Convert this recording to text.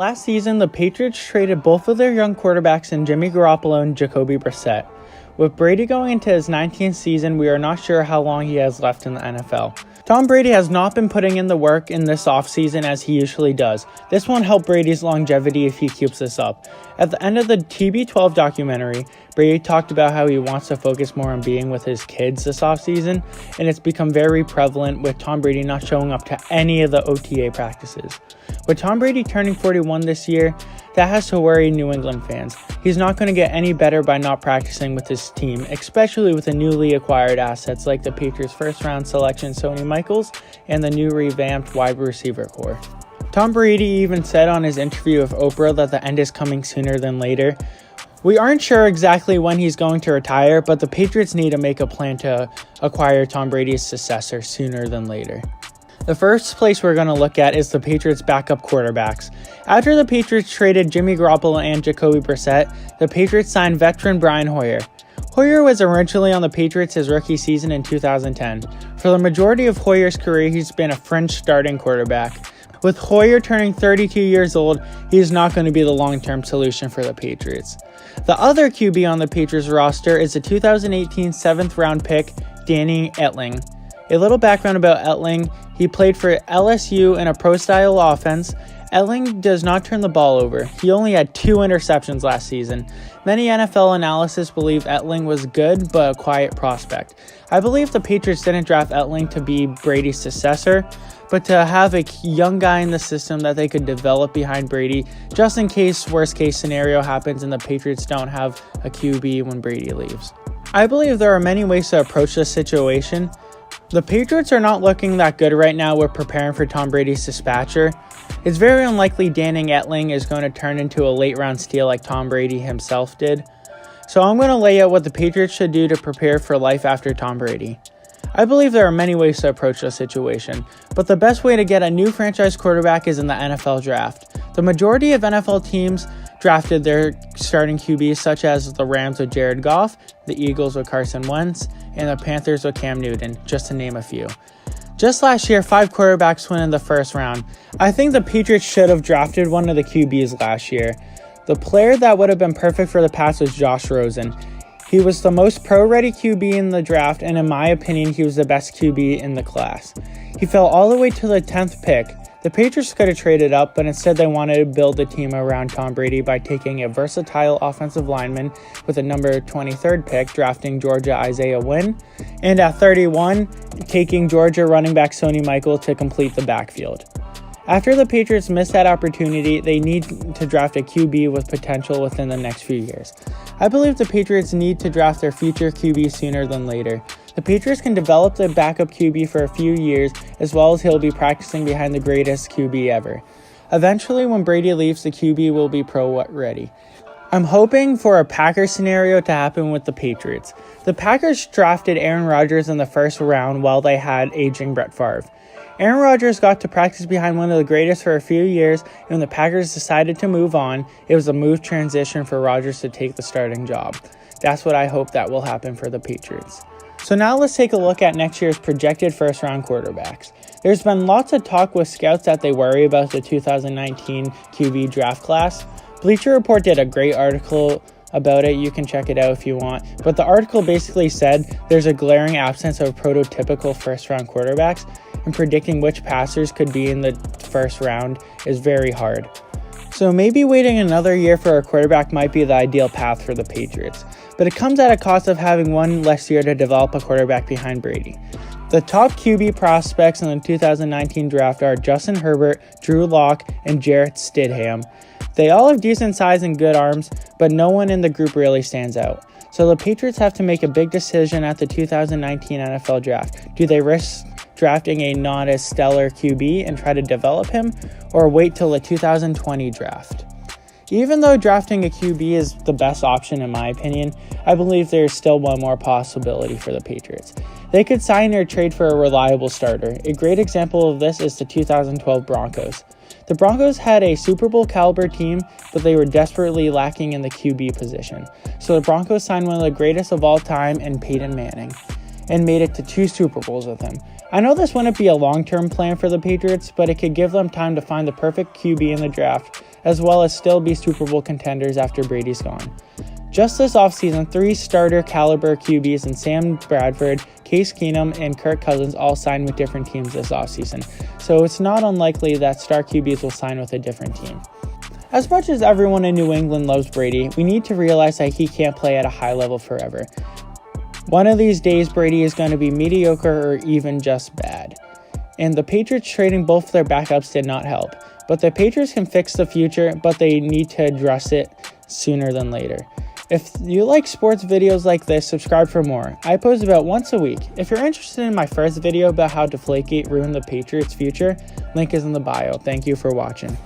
Last season, the Patriots traded both of their young quarterbacks in Jimmy Garoppolo and Jacoby Brissett. With Brady going into his 19th season, we are not sure how long he has left in the NFL. Tom Brady has not been putting in the work in this offseason as he usually does. This won't help Brady's longevity if he keeps this up. At the end of the TB12 documentary, Brady talked about how he wants to focus more on being with his kids this offseason, and it's become very prevalent with Tom Brady not showing up to any of the OTA practices. With Tom Brady turning 41 this year, that has to worry New England fans. He's not going to get any better by not practicing with his team, especially with the newly acquired assets like the Patriots' first-round selection Sony Michaels and the new revamped wide receiver core. Tom Brady even said on his interview with Oprah that the end is coming sooner than later. We aren't sure exactly when he's going to retire, but the Patriots need to make a plan to acquire Tom Brady's successor sooner than later. The first place we're going to look at is the Patriots' backup quarterbacks. After the Patriots traded Jimmy Garoppolo and Jacoby Brissett, the Patriots signed veteran Brian Hoyer. Hoyer was originally on the Patriots his rookie season in 2010. For the majority of Hoyer's career, he's been a fringe starting quarterback. With Hoyer turning 32 years old, he is not going to be the long-term solution for the Patriots. The other QB on the Patriots roster is the 2018 7th-round pick, Danny Etling. A little background about Etling: he played for LSU in a pro-style offense. Etling does not turn the ball over. He only had 2 interceptions last season. Many NFL analysts believe Etling was good, but a quiet prospect. I believe the Patriots didn't draft Etling to be Brady's successor, but to have a young guy in the system that they could develop behind Brady, just in case worst-case scenario happens and the Patriots don't have a QB when Brady leaves. I believe there are many ways to approach this situation. The Patriots are not looking that good right now with preparing for Tom Brady's dispatcher. It's very unlikely Danny Etling is going to turn into a late-round steal like Tom Brady himself did. So I'm going to lay out what the Patriots should do to prepare for life after Tom Brady. I believe there are many ways to approach this situation, but the best way to get a new franchise quarterback is in the NFL draft. The majority of NFL teams drafted their starting QBs, such as the Rams with Jared Goff, the Eagles with Carson Wentz, and the Panthers with Cam Newton, just to name a few. Just last year, 5 quarterbacks went in the first round. I think the Patriots should have drafted one of the QBs last year. The player that would have been perfect for the Pats was Josh Rosen. He was the most pro-ready QB in the draft, and in my opinion, he was the best QB in the class. He fell all the way to the 10th pick. The Patriots could have traded up, but instead they wanted to build a team around Tom Brady by taking a versatile offensive lineman with the number 23rd pick, drafting Georgia Isaiah Wynn, and at 31, taking Georgia running back Sony Michaels to complete the backfield. After the Patriots missed that opportunity, they need to draft a QB with potential within the next few years. I believe the Patriots need to draft their future QB sooner than later. The Patriots can develop the backup QB for a few years, as well as he'll be practicing behind the greatest QB ever. Eventually, when Brady leaves, the QB will be pro-ready. I'm hoping for a Packers scenario to happen with the Patriots. The Packers drafted Aaron Rodgers in the first round while they had aging Brett Favre. Aaron Rodgers got to practice behind one of the greatest for a few years, and when the Packers decided to move on, it was a smooth transition for Rodgers to take the starting job. That's what I hope that will happen for the Patriots. So now let's take a look at next year's projected first-round quarterbacks. There's been lots of talk with scouts that they worry about the 2019 QB draft class. Bleacher Report did a great article about it. You can check it out if you want. But the article basically said there's a glaring absence of prototypical first-round quarterbacks, and predicting which passers could be in the first round is very hard. So maybe waiting another year for a quarterback might be the ideal path for the Patriots, but it comes at a cost of having one less year to develop a quarterback behind Brady. The top QB prospects in the 2019 draft are Justin Herbert, Drew Lock, and Jarrett Stidham. They all have decent size and good arms, but no one in the group really stands out. So the Patriots have to make a big decision at the 2019 NFL draft. Do they risk drafting a not as stellar QB and try to develop him, or wait till the 2020 draft? Even though drafting a QB is the best option in my opinion, I believe there is still one more possibility for the Patriots. They could sign or trade for a reliable starter. A great example of this is the 2012 Broncos. The Broncos had a Super Bowl caliber team, but they were desperately lacking in the QB position. So the Broncos signed one of the greatest of all time in Peyton Manning, and made it to 2 Super Bowls with him. I know this wouldn't be a long-term plan for the Patriots, but it could give them time to find the perfect QB in the draft as well as still be Super Bowl contenders after Brady's gone. Just this offseason, 3 starter caliber QBs in Sam Bradford, Case Keenum, and Kirk Cousins all signed with different teams this offseason, so it's not unlikely that star QBs will sign with a different team. As much as everyone in New England loves Brady, we need to realize that he can't play at a high level forever. One of these days, Brady is going to be mediocre or even just bad. And the Patriots trading both their backups did not help. But the Patriots can fix the future, but they need to address it sooner than later. If you like sports videos like this, subscribe for more. I post about once a week. If you're interested in my first video about how Deflategate ruined the Patriots' future, link is in the bio. Thank you for watching.